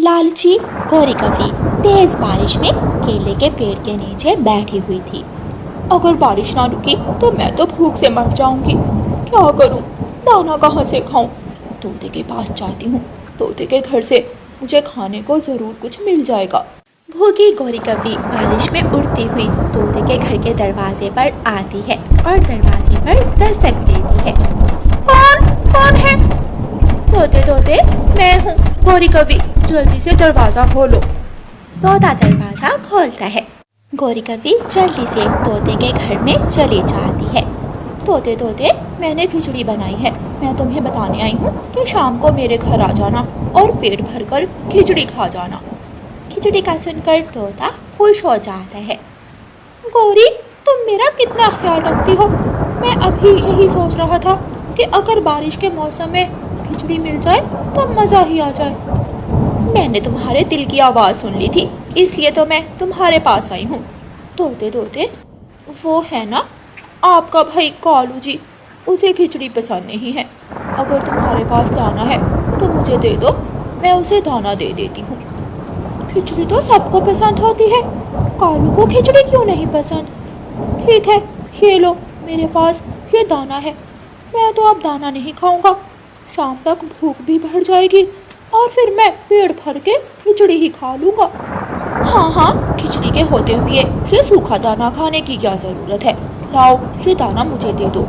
लालची गौरी कवि तेज बारिश में केले के पेड़ के नीचे बैठी हुई थी। अगर बारिश ना रुकी तो मैं तो भूख से मर जाऊंगी। क्या करूं? दाना कहाँ से खाऊं? तोते के पास जाती हूँ। तोते के घर से मुझे खाने को जरूर कुछ मिल जाएगा। भूखी गौरी कवि बारिश में उड़ती हुई तोते के घर के दरवाजे पर आती है और दरवाजे पर दस्तक देती है। कौन है? तोते तोते, मैं हूँ गौरी कवि, जल्दी से दरवाजा खोलो। तोता दरवाजा खोलता है। गौरी कवि जल्दी से तोते के घर में चली जाती है। तोते तोते, मैंने खिचड़ी बनाई है। मैं तुम्हें बताने आई हूँ कि शाम को मेरे घर आ जाना और पेट भरकर खिचड़ी खा जाना। खिचड़ी का सुनकर तोता खुश हो जाता है। गौरी, तुम मेरा कितना ख्याल रखती हो। मैं अभी यही सोच रहा था कि अगर बारिश के मौसम में खिचड़ी मिल जाए तो मज़ा ही आ जाए। मैंने तुम्हारे दिल की आवाज़ सुन ली थी, इसलिए तो मैं तुम्हारे पास आई हूँ। तोते तोते, वो है ना आपका भाई कालू जी, उसे खिचड़ी पसंद नहीं है। अगर तुम्हारे पास दाना है तो मुझे दे दो, मैं उसे दाना दे देती हूँ। खिचड़ी तो सबको पसंद होती है, कालू को खिचड़ी क्यों नहीं पसंद? ठीक है, ये लो, मेरे पास ये दाना है। मैं तो अब दाना नहीं खाऊंगा, शाम तक भूख भी बढ़ जाएगी और फिर मैं पेट भर के खिचड़ी ही खा लूँगा। हाँ, खिचड़ी के होते हुए ये सूखा दाना खाने की क्या ज़रूरत है? लाओ, ये दाना मुझे दे दो,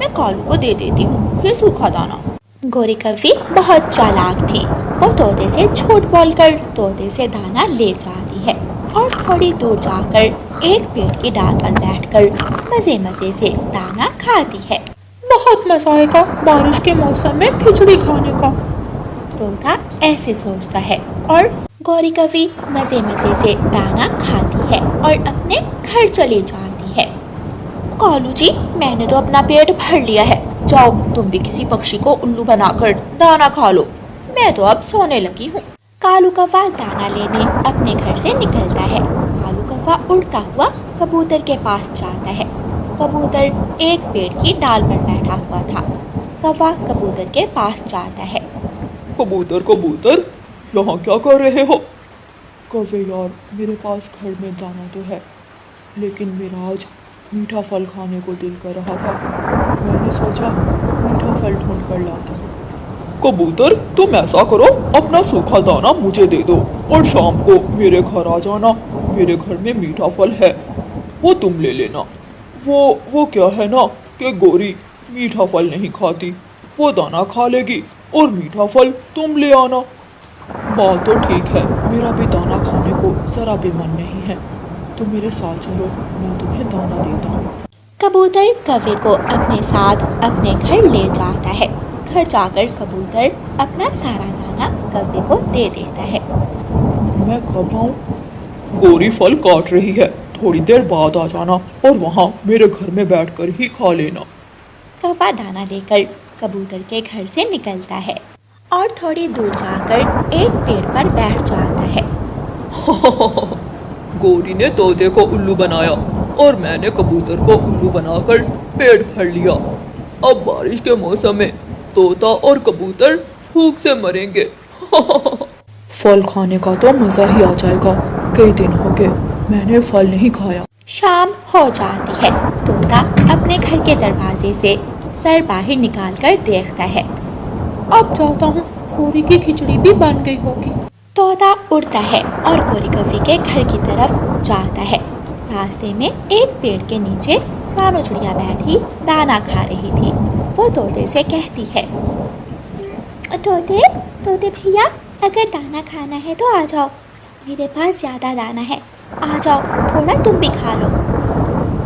मैं कालू को दे देती हूँ ये सूखा दाना। गौरी कवि बहुत चालाक थी। वो तोते से झूठ बोलकर तोते से दाना ले जाती है और थोड़ी दूर जाकर एक पेड़ की डाल पर बैठकर मजे मजे से दाना खाती है। बहुत मजा आएगा बारिश के मौसम में खिचड़ी खाने का, तोता ऐसे सोचता है और गौरी कवि मजे मजे से दाना खाती है और अपने घर चली जाती है। कालू जी, मैंने तो अपना पेट भर लिया है, जाओ तुम भी किसी पक्षी को उल्लू बनाकर दाना खा लो। मैं तो अब सोने लगी हूँ। कालू कौवा दाना लेने अपने घर से निकलता है। कालू कौवा उड़ता हुआ कबूतर के पास जाता है। कबूतर एक पेड़ की डाल पर बैठा हुआ था। कौवा कबूतर के पास जाता है। कबूतर कबूतर, यहाँ क्या कर रहे हो? कौवे यार, मेरे पास घर में दाना तो है, लेकिन मेरा आज मीठा फल खाने को दिल कर रहा था। मैंने सोचा मीठा फल ढूंढ कर लाता हूँ। कबूतर, तुम ऐसा करो, अपना सूखा दाना मुझे दे दो और शाम को मेरे घर आ जाना। मेरे घर में मीठा फल है, वो तुम ले लेना। वो क्या है ना कि गौरी मीठा फल नहीं खाती, वो दाना खा लेगी और मीठा फल तुम ले आना। बात तो ठीक है, मेरा भी दाना खाने को जरा भी मन नहीं है, तो मेरे साथ चलो, मैं तुम्हें दाना देता हूँ। कबूतर कौवे को अपने साथ अपने घर ले जाता है। घर जाकर कबूतर अपना सारा दाना कौवे को दे देता है। मैं कब आऊँ? गौरी फल काट रही है, थोड़ी देर बाद आ जाना और वहाँ मेरे घर में बैठकर ही खा लेना। कौवा दाना लेकर कबूतर के घर से निकलता है और थोड़ी दूर जाकर एक पेड़ पर बैठ जाता है। गौरी ने तोते को उल्लू बनाया और मैंने कबूतर को उल्लू बनाकर पेट भर लिया। अब बारिश के मौसम में तोता और कबूतर भूख से मरेंगे। फल खाने का तो मज़ा ही आ जाएगा। कई दिन हो गए मैंने फल नहीं खाया। शाम हो जाती है। तोता अपने घर के दरवाजे से सर बाहर निकालकर देखता है। अब जाता हूँ, गौरी की खिचड़ी भी बन गई होगी। तोता उड़ता है और गौरी कवि के घर की तरफ जाता है। रास्ते में एक पेड़ के नीचे रानो चिड़िया बैठी दाना खा रही थी। वो तोते से कहती है, तोते तोते भैया, अगर दाना खाना है तो आ जाओ, मेरे पास ज़्यादा दाना है, आ जाओ, थोड़ा तुम भी खा लो।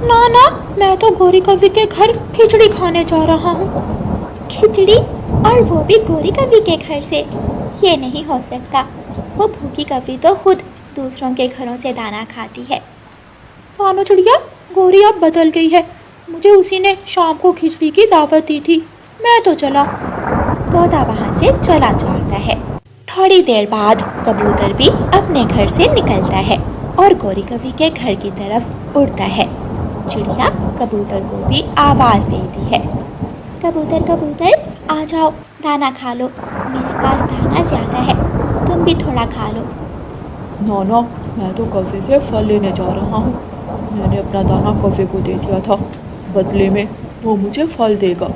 ना ना, मैं तो गौरी कवि के घर खिचड़ी खाने जा रहा हूँ। खिचड़ी, और वो भी गौरी कवि के घर से? ये नहीं हो सकता, वो भूखी कवि तो खुद दूसरों के घरों से दाना खाती है। रानो चिड़िया, गौरी अब बदल गई है, मुझे उसी ने शाम को खिचड़ी की दावत दी थी, मैं तो चला। तोता वहाँ से चला जाता है। थोड़ी देर बाद कबूतर भी अपने घर से निकलता है और गौरी कवि के घर की तरफ उड़ता है। चिड़िया कबूतर को भी आवाज़ देती है, कबूतर कबूतर, आ जाओ, दाना खा लो, मेरे पास दाना ज़्यादा है, तुम भी थोड़ा खा लो। नाना, मैं तो कौवे से फल लेने जा रहा हूँ। मैंने अपना दाना कौवे को दे दिया था, बदले में वो मुझे फल देगा।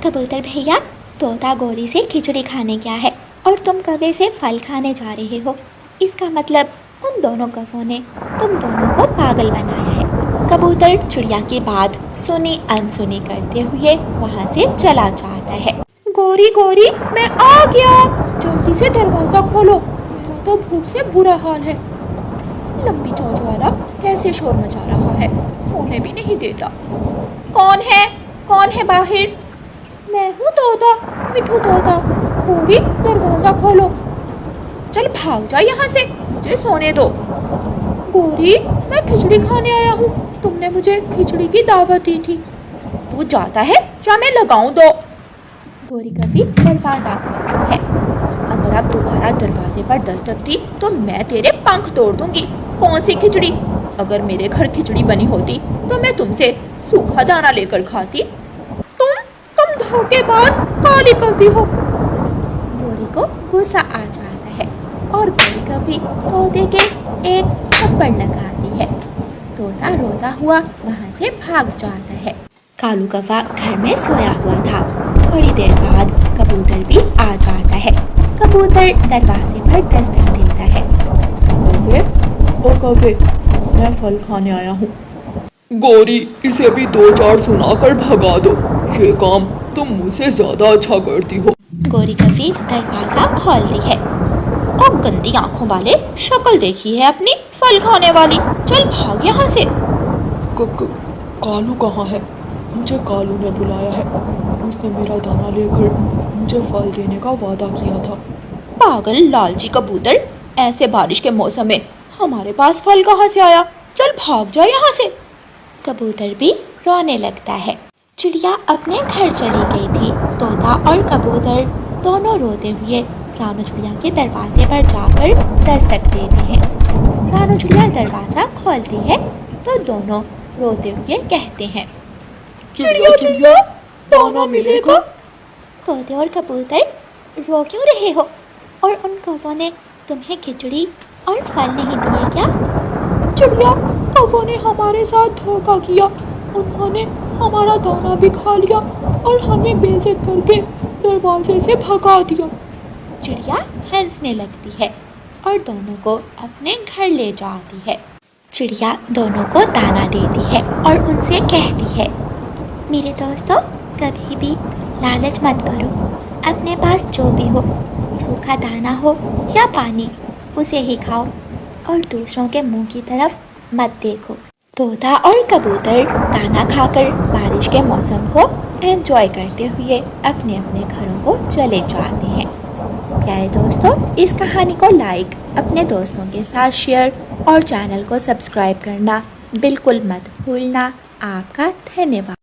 कबूतर भैया, तोता गौरी से खिचड़ी खाने गया है और तुम कौवे से फल खाने जा रहे हो। इसका मतलब उन दोनों कौवों ने तुम दोनों को पागल बनाया है। कबूतर चिड़िया की बात सुनी अनसुनी करते हुए वहाँ से चला जाता है। गौरी गौरी, मैं आ गया, जल्दी से दरवाजा खोलो, मेरा तो भूख से बुरा हाल है। लंबी चोंच वाला कैसे शोर मचा रहा है, सोने भी नहीं देता। कौन है बाहर? मैं हूँ तोता, मिठू तोता। गौरी, दरवाजा खोलो। चल भाग जा यहाँ से, मुझे सोने दो। गौरी, मैं खिचड़ी खाने आया हूँ, तुमने मुझे खिचड़ी की दावत दी थी। तू जाता है या मैं लगाऊं दो? गौरी कभी दरवाजा खोलती है। अगर अब दोबारा दरवाजे पर दस्तक दी तो मैं तेरे पंख तोड़ दूंगी। कौन सी खिचड़ी? अगर मेरे घर खिचड़ी बनी होती तो मैं तुमसे सूखा दाना लेकर खाती। तुम धोखेबाज काली कौवी हो। गौरी को गुस्सा आ जाता है और गौरी कभी तोते के एक थप्पड़ लगाती है। तोता रोता हुआ वहाँ से भाग जाता है। कालू कौवा घर में सोया हुआ था। थोड़ी देर बाद कबूतर भी आ जाता है। कबूतर दरवाजे पर दस्तक देता है। कौवे, मैं फल खाने आया हूँ। गौरी, इसे भी 2-4 सुनाकर भगा दो। ये काम तुम मुझसे ज्यादा अच्छा करती हो। गौरी कभी दरवाजा खोलती है। अब गंदी आंखों वाले, शक्ल देखी है अपनी फल खाने वाली, चल भाग यहाँ से। कालू कहाँ है? मुझे कालू ने बुलाया है। उसने मेरा दाना लेकर मुझे फल देने का वादा किया था। पागल लालची कबूतर, ऐसे बारिश के मौसम में हमारे पास फल कहाँ से आया? चल भाग जा यहाँ से। कबूतर भी रोने लगता है। चिड़िया अपने घर चली गई थी। तोता और कबूतर दोनों रोते हुए रानू चिड़िया के दरवाजे पर जाकर दस्तक देते हैं। रानू चिड़िया दरवाज़ा खोलती है तो दोनों रोते हुए कहते हैं, चिड़िया, दाना मिलेगा? तोते और कबूतर रो क्यों रहे हो? और उन कौवों ने तुम्हें खिचड़ी और फल नहीं दिए क्या? चिड़िया, कौवों ने हमारे साथ धोखा किया। उन्होंने हमारा दाना भी खा लिया और हमें बेइज्जत करके दरवाजे से भगा दिया। चिड़िया हंसने लगती है और दोनों को अपने घर ले जाती है। चिड़िया दोनों को दाना देती है और उनसे कहती है, मेरे दोस्तों, कभी भी लालच मत करो। अपने पास जो भी हो, सूखा दाना हो या पानी, उसे ही खाओ और दूसरों के मुंह की तरफ मत देखो। तोता और कबूतर दाना खाकर बारिश के मौसम को एंजॉय करते हुए अपने अपने घरों को चले जाते हैं। प्यारे दोस्तों, इस कहानी को लाइक, अपने दोस्तों के साथ शेयर और चैनल को सब्सक्राइब करना बिल्कुल मत भूलना। आपका धन्यवाद।